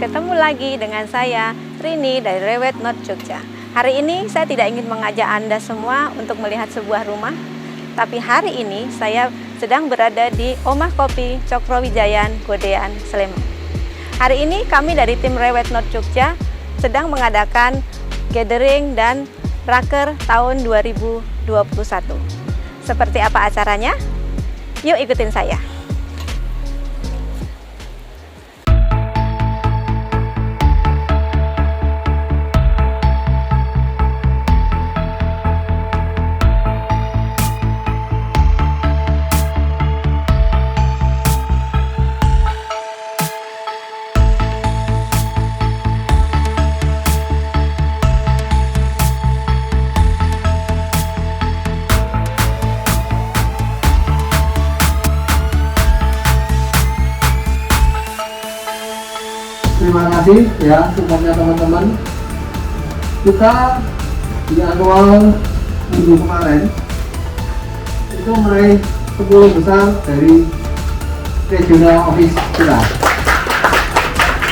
ketemu lagi dengan saya, Rini dari Rewet North Jogja. Hari ini saya tidak ingin mengajak Anda semua untuk melihat sebuah rumah, tapi hari ini saya sedang berada di Omah Kopi Cokrowijayan, Godean, Sleman. Hari ini kami dari tim Rewet North Jogja sedang mengadakan gathering dan raker tahun 2021. Seperti apa acaranya? Yuk ikutin saya. Terima kasih ya supportnya teman-teman. Kita di annual minggu kemarin itu meraih 10 besar dari regional office kita.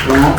Ya.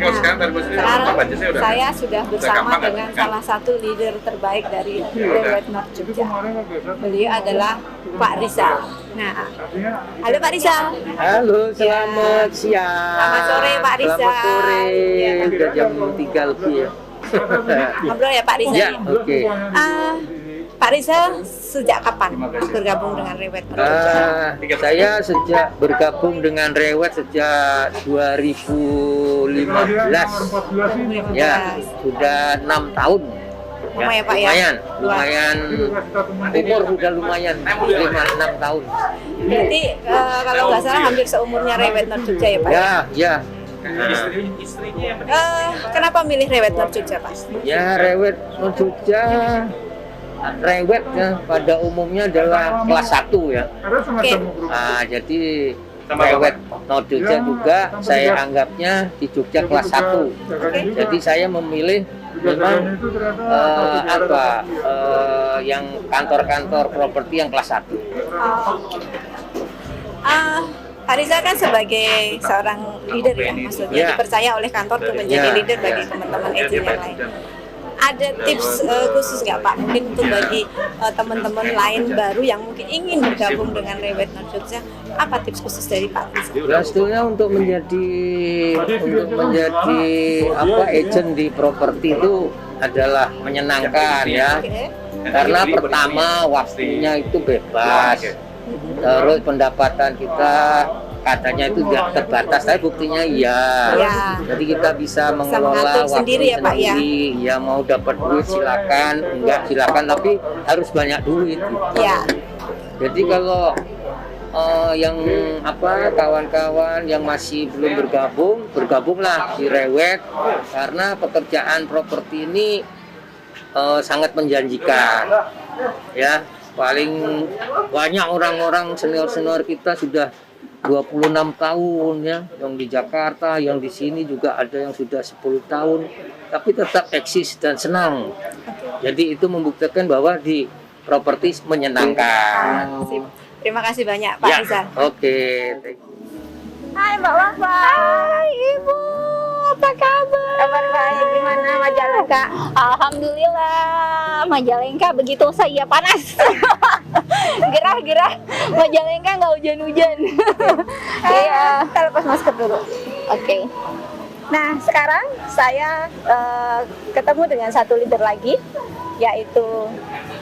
Sekarang saya sudah bersama dengan salah satu leader terbaik dari Rewet North Jogja. Beliau adalah Pak Rizal. Nah, halo Pak Rizal. Halo, selamat siang. Selamat sore Pak Rizal. Selamat sore. Ya. Udah jam 3 lebih ya. Ngobrol ya Pak Rizal. Ya, oke. Pak Rizal sejak kapan bergabung dengan Rewet North Jogja? Saya sejak bergabung dengan Rewet sejak 2015. Ya, sudah 6 tahun. Lumayan Pak ya? Lumayan. Umur sudah lumayan, 5-6 tahun. Berarti kalau nggak salah hampir seumurnya Rewet North Jogja ya Pak? Ya. Kenapa milih Rewet North Jogja Pak? Ya, Rewet North Jogja. Rewet ya, pada umumnya adalah kelas 1 ya. Oke. Nah, jadi Rewet North Jogja juga saya anggapnya di Jogja kelas 1. Jadi saya memilih memang yang kantor-kantor properti yang kelas 1. Pak Rizal kan sebagai seorang leader ya, maksudnya dipercaya oleh kantor untuk menjadi leader bagi teman-teman agent yang lain. Ada tips khusus nggak Pak, mungkin untuk bagi teman-teman lain baru yang mungkin ingin bergabung dengan Rewet North Jogja, apa tips khusus dari Pak Rizal? Ya, sebetulnya untuk menjadi agent di properti itu adalah menyenangkan ya. Karena pertama waktunya itu bebas, terus pendapatan kita katanya itu tidak terbatas, tapi buktinya iya. Jadi kita bisa mengelola waktu sendiri ya Pak ya. Ya mau dapat duit silakan, enggak silakan, tapi harus banyak duit. Gitu. Ya. Jadi kalau yang kawan-kawan yang masih belum bergabunglah di Rewet, karena pekerjaan properti ini sangat menjanjikan. Ya, paling banyak orang-orang senior kita sudah 26 tahun ya, yang di Jakarta, yang di sini juga ada yang sudah 10 tahun, tapi tetap eksis dan senang. Jadi itu membuktikan bahwa di properti menyenangkan. Terima kasih banyak Pak Rizal. Oke. Hai Mbak Wafa. Hai Ibu, apa kabar? Kabar baik, gimana Majalengka? Alhamdulillah, Majalengka begitu saja panas. Gerah-gerah, Majalengka nggak hujan-hujan. Iya. Kita lepas masker dulu. Oke. Nah, sekarang saya ketemu dengan satu leader lagi, yaitu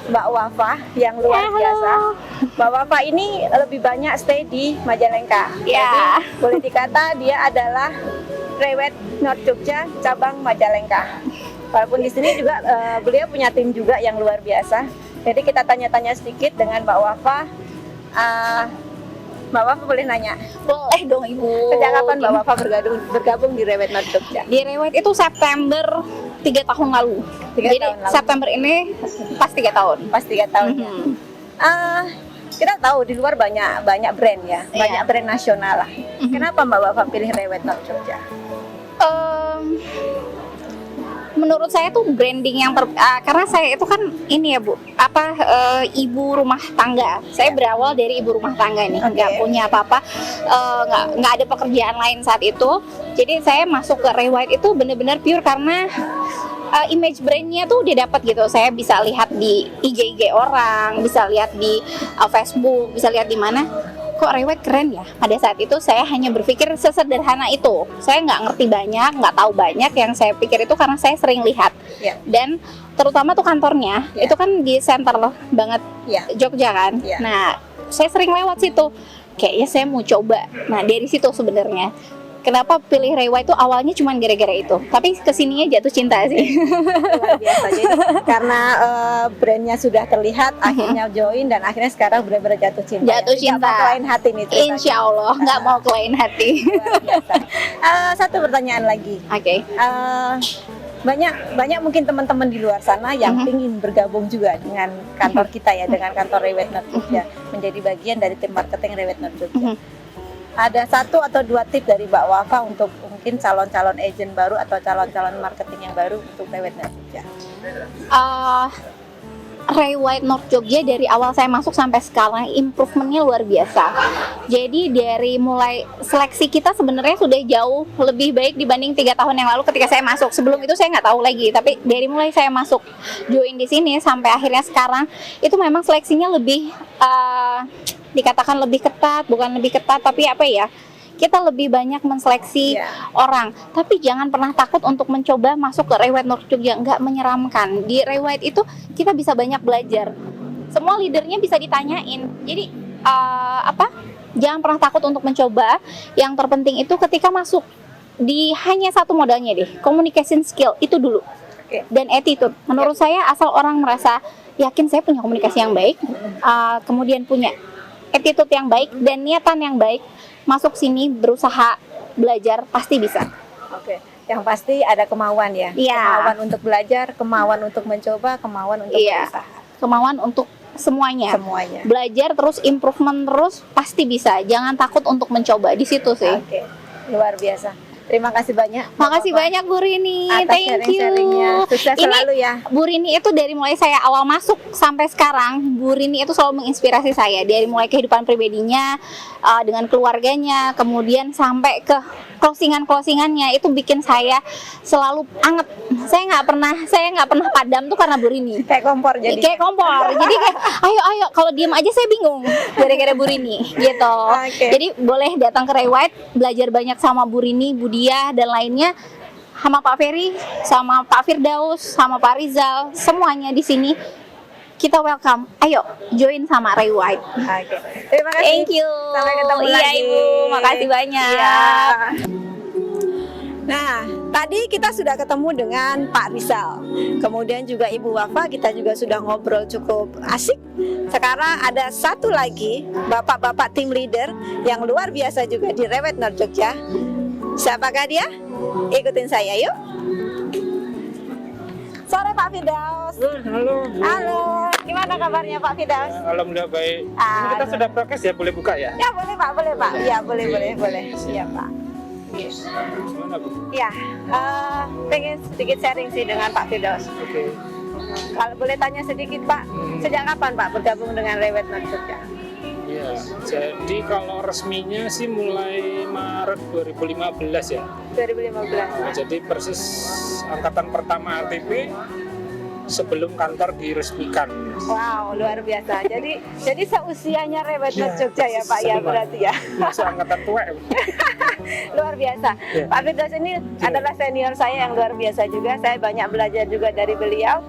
Mbak Wafa yang luar biasa. Mbak Wafa ini lebih banyak stay di Majalengka. Ya. Jadi, boleh dikata dia adalah Rewet North Jogja cabang Majalengka. Walaupun di sini juga beliau punya tim juga yang luar biasa. Jadi kita tanya-tanya sedikit dengan Mbak Wafa. Mbak Wafa boleh nanya, Boleh dong Ibu. sejak kapan Mbak Wafa bergabung di Rewet Not Jogja? Di Rewet itu September 3 tahun lalu. 3 Jadi tahun lalu. September ini pas 3 tahun. Pas 3 tahun. Mhm. Kita tahu di luar banyak brand ya, Iya. banyak brand nasional lah. Mhm. Kenapa Mbak Wafa pilih Rewet Not Jogja? Menurut saya tuh branding yang karena saya itu kan ini ya Bu, ibu rumah tangga. Saya berawal dari ibu rumah tangga nih, nggak punya apa-apa, nggak ada pekerjaan lain saat itu. Jadi saya masuk ke Rewet itu benar-benar pure karena image brandnya tuh udah dapat gitu. Saya bisa lihat di IG orang, bisa lihat di Facebook, bisa lihat di mana. Kok Rewet keren ya? Pada saat itu saya hanya berpikir sesederhana itu. Saya nggak ngerti banyak, nggak tahu banyak. Yang saya pikir itu karena saya sering lihat. Ya. Dan terutama tuh kantornya, Ya. itu kan di center banget Ya. Jogja kan. Ya. Nah, saya sering lewat situ. Kayaknya saya mau coba. Nah, dari situ sebenarnya. Kenapa pilih Rewet itu awalnya cuma gara-gara itu. Tapi kesininya jatuh cinta sih. Luar biasa. Jadi karena brandnya sudah terlihat, akhirnya join dan akhirnya sekarang benar-benar jatuh cinta. Jatuh ya. Tidak cinta. mau ke lain hati nih ceritanya. Insya Allah nggak mau ke lain hati. Luar biasa. Satu pertanyaan lagi. Oke. Banyak mungkin teman-teman di luar sana yang ingin bergabung juga dengan kantor kita ya, dengan kantor Rewet Not Jogja, menjadi bagian dari tim marketing Rewet Not Jogja. Ada 1 atau 2 tips dari Mbak Wafa untuk mungkin calon-calon agent baru atau calon-calon marketing yang baru untuk Rewet Not Jogja? Rewet Not Jogja dari awal saya masuk sampai sekarang improvementnya luar biasa. Jadi dari mulai seleksi kita sebenarnya sudah jauh lebih baik dibanding 3 tahun yang lalu ketika saya masuk. Sebelum itu saya nggak tahu lagi, tapi dari mulai saya masuk join di sini sampai akhirnya sekarang itu memang seleksinya lebih dikatakan lebih ketat, bukan lebih ketat tapi apa ya? Kita lebih banyak menseleksi orang, tapi jangan pernah takut untuk mencoba masuk ke Rewet Not Jogja, nggak menyeramkan. Di Rewet itu kita bisa banyak belajar. Semua leadernya bisa ditanyain. Jadi jangan pernah takut untuk mencoba. Yang terpenting itu ketika masuk di hanya satu modalnya deh, communication skill itu dulu. Dan attitude. Menurut saya asal orang merasa yakin saya punya komunikasi yang baik, kemudian punya attitude yang baik dan niatan yang baik, masuk sini berusaha belajar pasti bisa. Oke, yang pasti ada kemauan ya. Iya. Kemauan untuk belajar, kemauan untuk mencoba, kemauan untuk berusaha. Kemauan untuk semuanya. Semuanya. Belajar terus, improvement terus, pasti bisa. Jangan takut untuk mencoba. Di situ sih. Oke, luar biasa. Terima kasih banyak. Makasih banyak Bu Rini. Atas Thank you. sharing-sharingnya. Sukses Ini selalu ya. Bu Rini itu dari mulai saya awal masuk sampai sekarang, Bu Rini itu selalu menginspirasi saya dari mulai kehidupan pribadinya, dengan keluarganya, kemudian sampai ke closingannya itu bikin saya selalu anget. Saya nggak pernah padam tuh karena Bu Rini. Kayak kompor jadi. Kayak kompor. Jadi kayak ayo kalau diem aja saya bingung gara-gara Bu Rini gitu. Oke. Jadi boleh datang ke Rewet, belajar banyak sama Bu Rini, Bu Dia dan lainnya, sama Pak Ferry, sama Pak Firdaus, sama Pak Rizal, semuanya di sini kita welcome. Ayo join sama Rewet. Oke. Terima kasih. Thank you. Sampai ketemu Iya lagi. Ibu, makasih banyak. Iya. Nah, tadi kita sudah ketemu dengan Pak Rizal. Kemudian juga Ibu Wafa, kita juga sudah ngobrol cukup asik. Sekarang ada satu lagi bapak-bapak tim leader yang luar biasa juga di Rewet Not Jogja. Siapakah dia? Ikutin saya yuk. Sore Pak Firdaus. Halo. Halo, gimana kabarnya Pak Firdaus? Alhamdulillah baik. Ini kita sudah prokes ya, boleh buka ya? Ya boleh Pak, boleh Pak. Ya boleh. Iya Pak. Gimana Bu? Ya, pengen sedikit sharing sih dengan Pak Firdaus. Oke. Kalau boleh tanya sedikit Pak, sejak kapan Pak bergabung dengan Rewet Not Jogja? Iya, jadi kalau resminya sih mulai Maret 2015 ya. 2015. Nah, jadi persis angkatan pertama RTP sebelum kantor diresmikan. Wow, luar biasa. Jadi seusianya Rewet Not Ya, Jogja ya Pak ya, sama. berarti ya. Masuk angkatan tua. Luar biasa. Ya. Pak Firdaus ini adalah senior saya yang luar biasa juga. Saya banyak belajar juga dari beliau.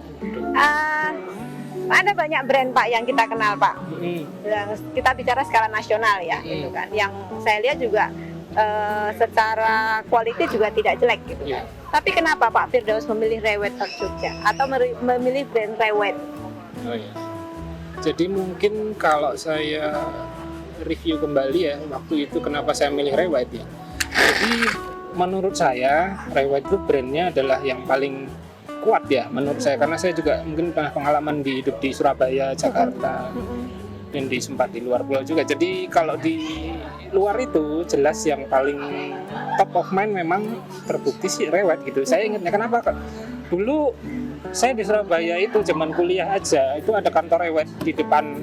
Ada banyak brand Pak yang kita kenal Pak. Yang kita bicara skala nasional ya, gitu kan. Yang saya lihat juga secara quality juga tidak jelek gitu kan. Tapi kenapa Pak Firdaus memilih Rewet Not Jogja atau memilih brand Rewet? Oh iya. Jadi mungkin kalau saya review kembali ya, waktu itu kenapa saya milih Rewet ya. Jadi menurut saya Rewet itu brandnya adalah yang paling kuat ya menurut saya, karena saya juga mungkin pernah pengalaman di hidup di Surabaya, Jakarta, dan sempat di luar pulau juga. Jadi kalau di luar itu jelas yang paling top of mind memang terbukti sih Rewet gitu. Saya ingatnya kenapa Kak? Dulu saya di Surabaya itu zaman kuliah aja itu ada kantor Rewet di depan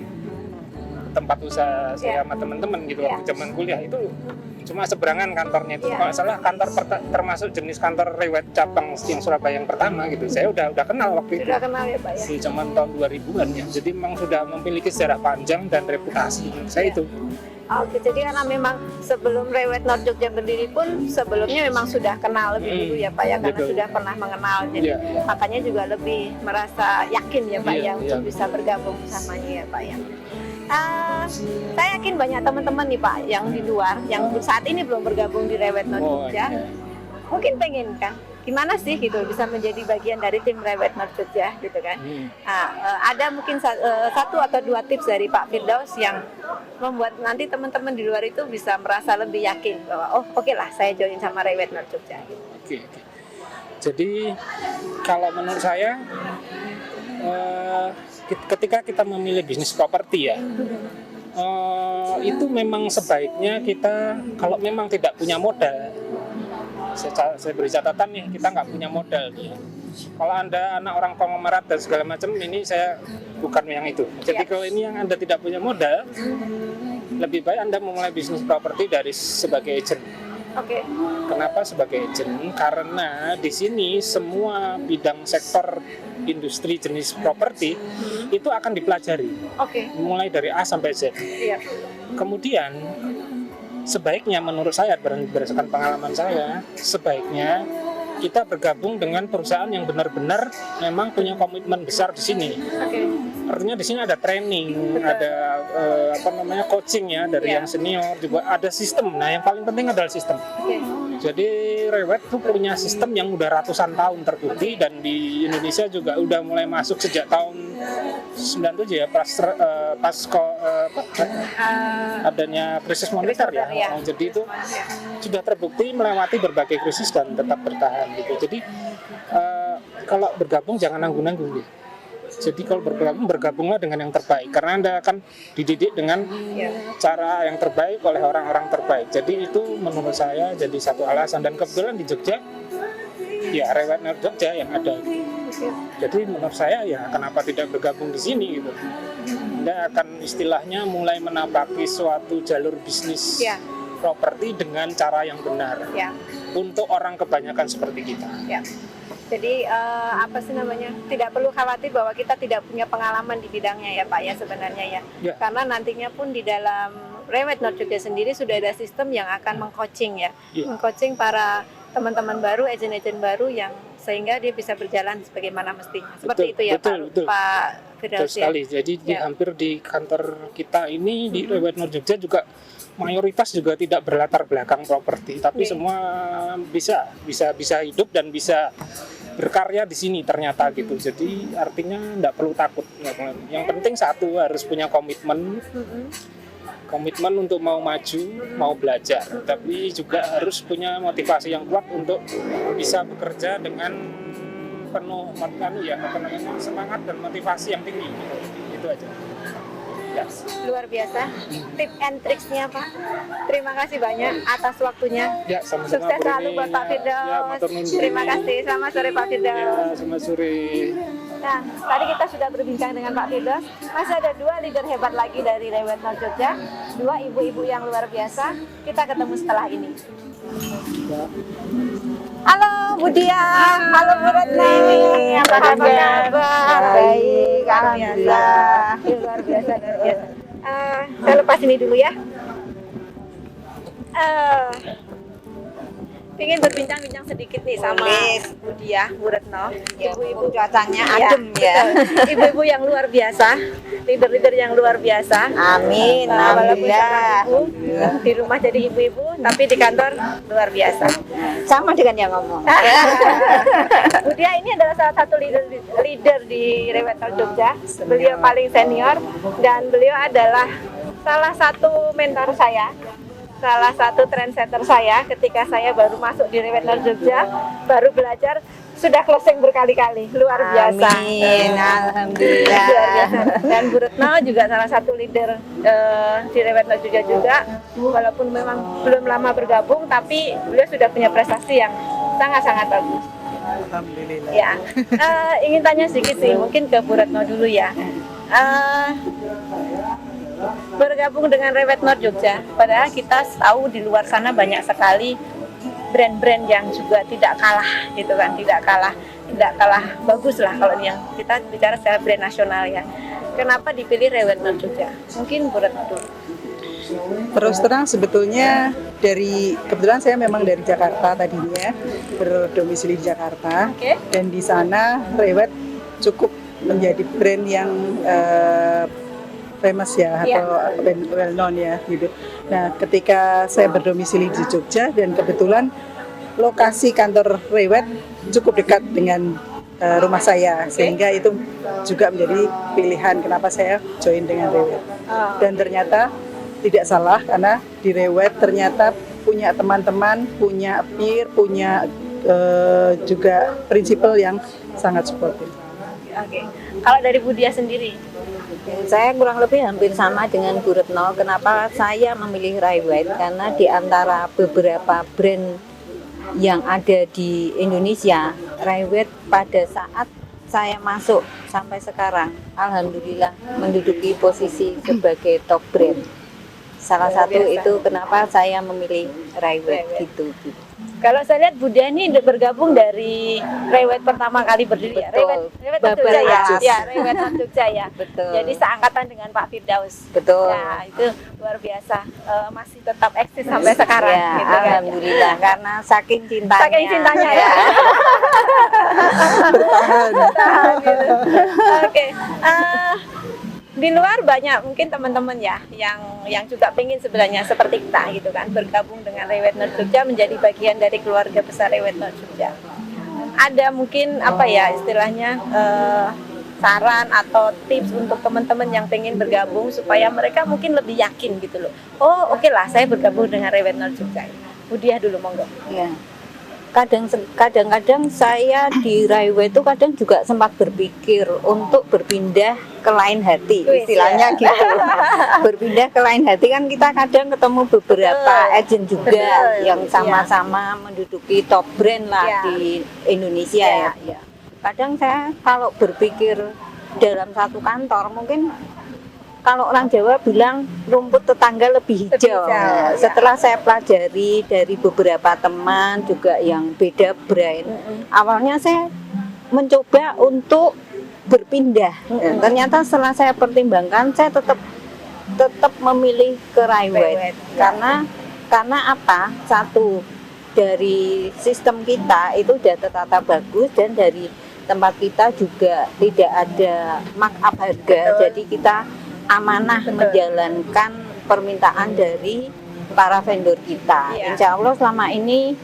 tempat usaha saya sama teman-teman gitu waktu zaman kuliah itu cuma seberangan kantornya itu kalau salah kantor termasuk jenis kantor Rewet cabang yang Surabaya yang pertama gitu. Saya udah kenal waktu itu. Sudah kenal ya Pak ya? Di zaman tahun 2000-an ya. Jadi memang sudah memiliki sejarah panjang dan reputasi saya itu. Oke, jadi karena memang sebelum Rewet North Jogja berdiri pun sebelumnya memang sudah kenal lebih dulu ya Pak ya, karena Betul. sudah pernah mengenal, jadi makanya juga lebih merasa yakin ya Pak ya untuk bisa bergabung samanya ya Pak ya. Saya yakin banyak teman-teman nih Pak yang di luar yang saat ini belum bergabung di Rewet North Jogja, mungkin pengen kan gimana sih gitu bisa menjadi bagian dari tim Rewet North Jogja gitu kan. Ada mungkin satu atau dua tips dari Pak Firdaus yang membuat nanti teman-teman di luar itu bisa merasa lebih yakin bahwa oke lah saya join sama Rewet North Jogja gitu. Oke. Jadi kalau menurut saya ketika kita memilih bisnis properti ya, itu memang sebaiknya kita kalau memang tidak punya modal, saya beri catatan nih, kita nggak punya modal nih. Kalau Anda anak orang konglomerat dan segala macam, ini saya bukan yang itu. Jadi kalau ini yang Anda tidak punya modal, lebih baik Anda memulai bisnis properti dari sebagai agent. Oke. Kenapa sebagai agent? Karena di sini semua bidang sektor industri jenis properti itu akan dipelajari. Oke. Mulai dari A sampai Z. Iya. Kemudian sebaiknya menurut saya berdasarkan pengalaman saya, sebaiknya kita bergabung dengan perusahaan yang benar-benar memang punya komitmen besar di sini. Oke. Artinya di sini ada training, ada coaching ya dari yang senior, juga ada sistem. Nah, yang paling penting adalah sistem. Oke. Jadi Rewet tuh punya sistem yang udah ratusan tahun terbukti dan di Indonesia juga udah mulai masuk sejak tahun 97 ya adanya krisis moneter ya. Jadi itu sudah terbukti melewati berbagai krisis dan tetap bertahan gitu. Jadi kalau bergabung jangan nanggung-nanggung gitu. Jadi kalau bergabunglah dengan yang terbaik karena Anda akan dididik dengan cara yang terbaik oleh orang-orang terbaik. Jadi itu menurut saya jadi satu alasan dan kebetulan di Jogja ya Rewet North Jogja yang ada. Jadi menurut saya ya kenapa tidak bergabung di sini gitu. Anda akan istilahnya mulai menapaki suatu jalur bisnis properti dengan cara yang benar untuk orang kebanyakan seperti kita. Jadi tidak perlu khawatir bahwa kita tidak punya pengalaman di bidangnya ya Pak ya sebenarnya ya. Karena nantinya pun di dalam Rewet North Jogja sendiri sudah ada sistem yang akan mengcoaching ya, mengcoaching para teman-teman baru, agen-agen baru yang sehingga dia bisa berjalan sebagaimana mestinya. Seperti itu ya betul. Pak Firdaus ya. Sekali. Jadi hampir di kantor kita ini di Rewet North Jogja juga mayoritas juga tidak berlatar belakang properti, tapi semua bisa hidup dan bisa berkarya di sini ternyata gitu. Jadi artinya tidak perlu takut. Yang penting satu harus punya komitmen untuk mau maju, mau belajar, tapi juga harus punya motivasi yang kuat untuk bisa bekerja dengan penuh semangat dan motivasi yang tinggi. Itu aja. Luar biasa tip and tricksnya Pak. Terima kasih banyak atas waktunya. Sama-sama. Sukses selalu buat Pak Firdaus. Terima kasih. Selamat sore Pak Firdaus. Selamat sore. Nah, tadi kita sudah berbincang dengan Pak Firdaus. Masih ada dua leader hebat lagi dari Rewet North Jogja, dua ibu-ibu yang luar biasa. Kita ketemu setelah ini. Halo Bu Dian, halo Bu Retno. Apa kabar? Baik, alhamdulillah. Luar biasa. Saya lepas ini dulu ya. ingin berbincang-bincang sedikit nih sama Boleh. Bu Diah, Bu Retno, Ya, ibu-ibu cuacanya Iya, adem ya. betul. Ibu-ibu yang luar biasa, leader-leader yang luar biasa. Amin, Walaupun alhamdulillah. seorang ibu, di rumah jadi ibu-ibu, tapi di kantor luar biasa. Sama dengan yang ngomong. Bu Diah ini adalah salah satu leader di Rewet Nol Jogja. Beliau paling senior dan beliau adalah salah satu mentor saya, salah satu trendsetter saya ketika saya baru masuk di Rewet Nol Jogja, baru belajar, sudah closing berkali-kali, luar biasa. Amin, alhamdulillah. Luar biasa. Dan Bu Retno juga salah satu leader di Rewet Nol Jogja juga, walaupun memang belum lama bergabung, tapi beliau sudah punya prestasi yang sangat-sangat bagus. Alhamdulillah. Ya, ingin tanya sedikit sih, mungkin ke Bu Retno dulu ya. Bergabung dengan Rewet Nol Jogja, padahal kita tahu di luar sana banyak sekali brand-brand yang juga tidak kalah gitu kan, tidak kalah bagus lah kalau yang kita bicara secara brand nasional ya. Kenapa dipilih Rewet Nol Jogja? Mungkin Bu Retno dulu. Terus terang sebetulnya kebetulan saya memang dari Jakarta tadinya, berdomisili di Jakarta. Oke. Dan di sana Rewet cukup menjadi brand yang famous ya, atau well known ya gitu. Nah, ketika saya berdomisili di Jogja dan kebetulan lokasi kantor Rewet cukup dekat dengan rumah saya, sehingga itu juga menjadi pilihan kenapa saya join dengan Rewet. Dan ternyata tidak salah, karena di Rewet ternyata punya teman-teman, punya peer, punya juga prinsipal yang sangat suportif. Oke. Kalau dari Bu Diah sendiri? Saya kurang lebih hampir sama dengan Bu Retno. Kenapa saya memilih Rewet? Karena di antara beberapa brand yang ada di Indonesia, Rewet pada saat saya masuk sampai sekarang, alhamdulillah menduduki posisi sebagai top brand. Salah Luar satu biasa. itu kenapa saya memilih Rewet gitu. Kalau saya lihat Bu Diah ini bergabung dari Rewet pertama kali berdiri ya. Betul. Rewet Babar Jogja ya. Ajus. Ya, Rewet Jogja ya. Betul. Jadi seangkatan dengan Pak Firdaus. Betul. Ya, itu luar biasa. Masih tetap eksis sampai sekarang Ya, gitu kan. alhamdulillah karena saking cintanya. Saking cintanya ya. Bertahan. Tahan gitu. Oke. Di luar banyak mungkin teman-teman ya yang juga pengen sebenarnya seperti kita gitu kan, bergabung dengan Rewet Nol Jogja, menjadi bagian dari keluarga besar Rewet Nol Jogja. Ada mungkin apa ya istilahnya saran atau tips untuk teman-teman yang pengen bergabung supaya mereka mungkin lebih yakin gitu loh. Oh, oke lah saya bergabung dengan Rewet Nol Jogja. Bu Diah dulu monggo. Ya. Kadang-kadang saya di Rewet itu kadang juga sempat berpikir untuk berpindah ke lain hati, Wis, istilahnya gitu. Berpindah ke lain hati kan kita kadang ketemu beberapa Betul. agent juga Betul, yang iya. sama-sama menduduki top brand lah Iya. di Indonesia Iya. ya. Kadang saya kalau berpikir dalam satu kantor mungkin kalau orang Jawa bilang rumput tetangga lebih hijau. hijau, Nah, ya. setelah saya pelajari dari beberapa teman juga yang beda brand, awalnya saya mencoba untuk berpindah. Nah, ternyata setelah saya pertimbangkan, saya tetap memilih ke Rewet. Karena apa? Satu, dari sistem kita itu sudah tertata bagus, dan dari tempat kita juga tidak ada markup harga. Betul. Jadi kita amanah Betul. menjalankan permintaan dari para vendor kita. Iya. Insya Allah selama ini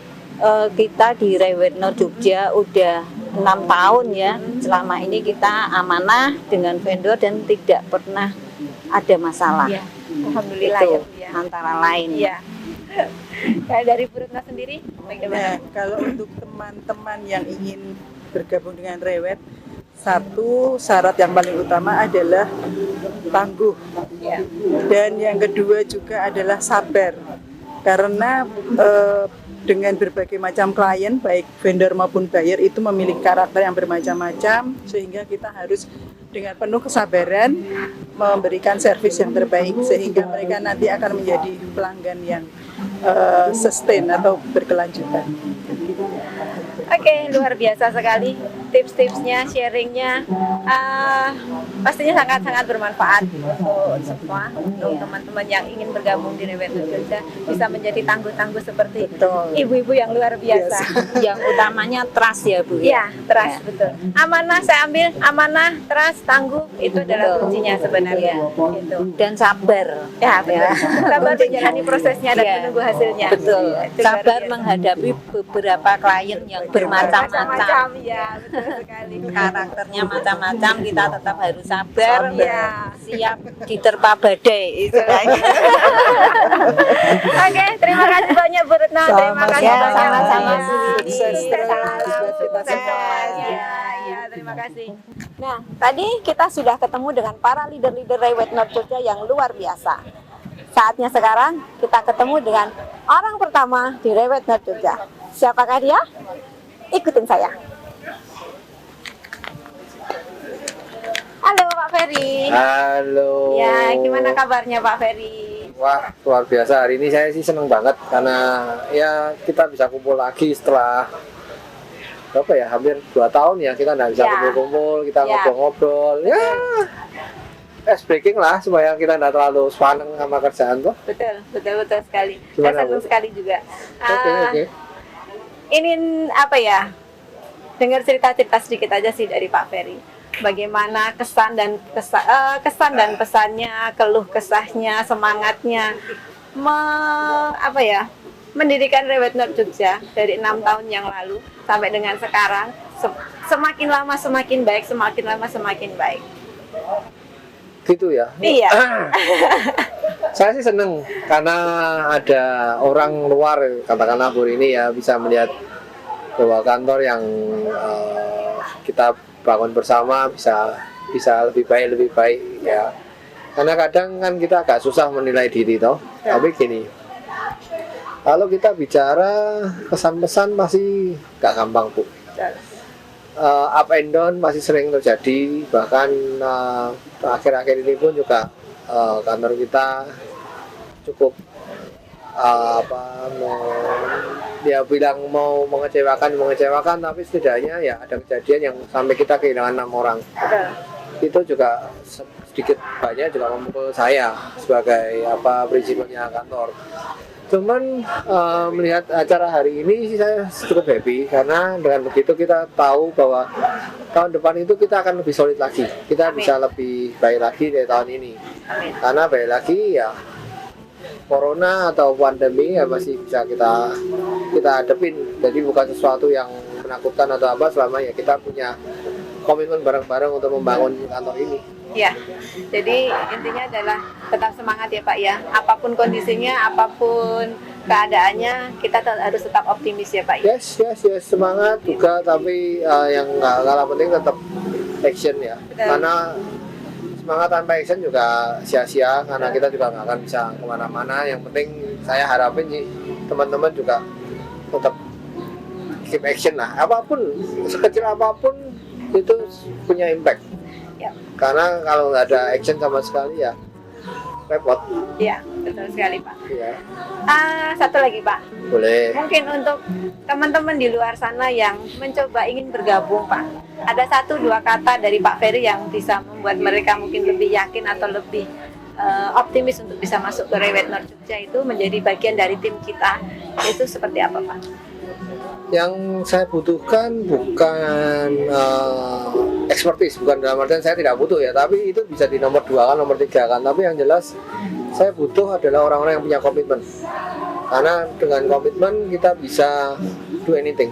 kita di Rewet Nol Jogja udah 6 tahun ya. Selama ini kita amanah dengan vendor dan tidak pernah ada masalah. Iya. Alhamdulillah Itu ya, Bu Diah. antara lain. Iya. Kayak dari Bu Retno sendiri, bagaimana? Nah, kalau untuk teman-teman yang ingin bergabung dengan Rewet, satu syarat yang paling utama adalah tangguh, Ya. dan yang kedua juga adalah sabar, karena dengan berbagai macam klien baik vendor maupun buyer itu memiliki karakter yang bermacam-macam, sehingga kita harus dengan penuh kesabaran memberikan servis yang terbaik sehingga mereka nanti akan menjadi pelanggan yang sustain atau berkelanjutan. Oke, luar biasa sekali. tips-tipsnya, sharingnya pastinya sangat-sangat bermanfaat untuk semua, untuk teman-teman yang ingin bergabung di Rewet Not Jogja bisa menjadi tangguh-tangguh seperti Betul. ibu-ibu yang luar biasa. Yang utamanya trust ya Bu. Iya, trust, betul. Amanah saya ambil, amanah, trust, tangguh itu adalah Betul. kuncinya sebenarnya. Gitu. Dan sabar. Ya, betul. Sabar menjalani prosesnya dan Iya. menunggu hasilnya. Betul. Iya, itu luar Sabar biasa. menghadapi beberapa klien yang bermacam-macam. Ya, betul sekali. Karakternya macam-macam, kita tetap harus sabar, Iya. siap diterpa badai istilahnya. Oke, terima kasih banyak Bu Retno. Terima kasih Ya, banyak. sama-sama, Ya, Bu. Sukses terus salam buat kita sukses. semua. Ya, ya, terima kasih. Nah, tadi kita sudah ketemu dengan para leader-leader Rewet Not Jogja yang luar biasa. Saatnya sekarang kita ketemu dengan orang pertama di Rewet Not Jogja. Siapakah dia? Ikutin saya. Halo Pak Ferry. Halo. Ya, gimana kabarnya Pak Ferry? Wah, luar biasa. Hari ini saya sih seneng banget karena ya kita bisa kumpul lagi setelah berapa ya, hampir 2 tahun ya kita nggak bisa Ya. kumpul-kumpul, kita Ya. ngobrol-ngobrol. Ya, ice breaking lah supaya kita nggak terlalu sepaneng sama kerjaan tuh. Betul, betul sekali. Gimana, Saya senang Bu? sekali juga. Oke. Ingin apa ya? Dengar cerita-cerita sedikit aja sih dari Pak Ferry. Bagaimana kesan dan pesannya, keluh kesahnya, semangatnya, mendirikan Rewet Not Jogja dari 6 tahun yang lalu sampai dengan sekarang. Semakin lama semakin baik, semakin lama semakin baik. Gitu ya. Iya. Saya sih seneng karena ada orang luar, katakanlah Bu ini ya, bisa melihat bahwa kantor yang kita bangun bersama bisa lebih baik ya. Karena kadang kan kita agak susah menilai diri toh. Ya. Tapi gini, kalau kita bicara kesan-pesan pasti gak gampang Bu. Up and down masih sering terjadi, bahkan akhir-akhir ini pun juga kantor kita cukup dia bilang mau mengecewakan, tapi setidaknya ya ada kejadian yang sampai kita kehilangan 6 orang. Itu juga sedikit banyak juga memukul saya sebagai prinsipalnya kantor. Cuman melihat acara hari ini sih saya cukup happy karena dengan begitu kita tahu bahwa tahun depan itu kita akan lebih solid lagi. Kita bisa lebih baik lagi dari tahun ini. Karena baik lagi ya corona atau pandemi ya masih bisa kita hadapin. Jadi bukan sesuatu yang menakutkan atau apa, selama ya kita punya komitmen bareng-bareng untuk membangun kantor ini. Ya, jadi intinya adalah tetap semangat ya Pak ya. Apapun kondisinya, apapun keadaannya, kita harus tetap optimis ya Pak ya. Yes, semangat juga, tapi yang nggak kalah penting tetap action ya. Betul. Karena semangat tanpa action juga sia-sia, karena kita juga nggak akan bisa kemana-mana. Yang penting saya harapin sih teman-teman juga tetap keep action lah. Apapun, sekecil apapun itu punya impact. Ya. Karena kalau nggak ada action sama sekali ya repot. Iya, betul sekali Pak. Ya, Satu lagi Pak, boleh. mungkin untuk teman-teman di luar sana yang mencoba ingin bergabung Pak, ada 1-2 kata dari Pak Ferry yang bisa membuat mereka mungkin lebih yakin atau lebih optimis untuk bisa masuk ke Rewet Not Jogja itu menjadi bagian dari tim kita, itu seperti apa Pak? Yang saya butuhkan bukan expertise, bukan dalam artian saya tidak butuh ya, tapi itu bisa di nomor 2 kan, nomor 3 kan. Tapi yang jelas saya butuh adalah orang-orang yang punya komitmen. Karena dengan komitmen kita bisa do anything.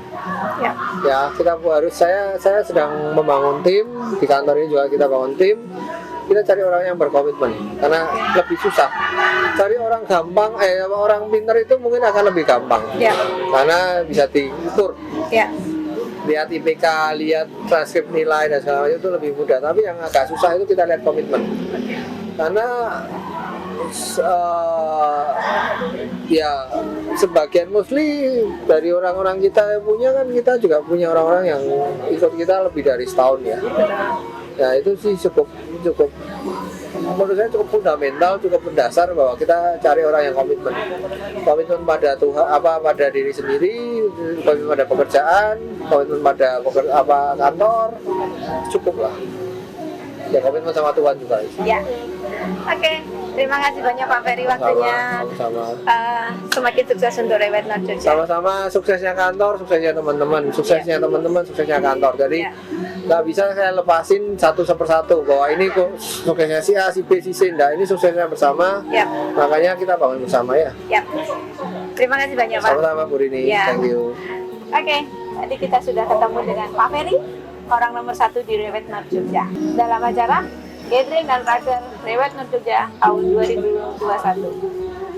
Ya. Ya, kita harus, saya sedang membangun tim di kantor ini juga, kita bangun tim. Kita cari orang yang berkomitmen karena lebih susah. Cari orang gampang, orang pintar itu mungkin akan lebih gampang. Ya. Karena bisa diukur. Ya. Lihat IPK, lihat transkrip nilai dan segala macam itu lebih mudah. Tapi yang agak susah itu kita lihat komitmen. Karena ya sebagian mostly dari orang-orang kita yang punya kan, kita juga punya orang-orang yang ikut kita lebih dari setahun ya. Ya itu sih cukup menurut saya cukup fundamental, cukup mendasar bahwa kita cari orang yang komitmen pada Tuhan, pada diri sendiri, komitmen pada pekerjaan, komitmen pada kantor, cukup lah. Ya komitmen sama Tuhan juga. Ya. Oke, terima kasih banyak Pak Ferry waktunya. Sama-sama. Semakin sukses untuk Rewet Not Jogja. Sama-sama, suksesnya kantor, suksesnya teman-teman, suksesnya teman-teman, suksesnya kantor. Jadi nggak bisa saya lepasin satu persatu bahwa ini kok suksesnya si A, si B, si C. Nah, ini suksesnya bersama. Makanya kita bangun bersama ya. Terima kasih banyak Pak. Sama-sama Bu Rini. Thank you. Oke, tadi kita sudah ketemu dengan Pak Ferry, orang nomor 1 di Rewet Not Jogja. Dalam acara Gathering dan Raker Rewet Not Jogja tahun 2021.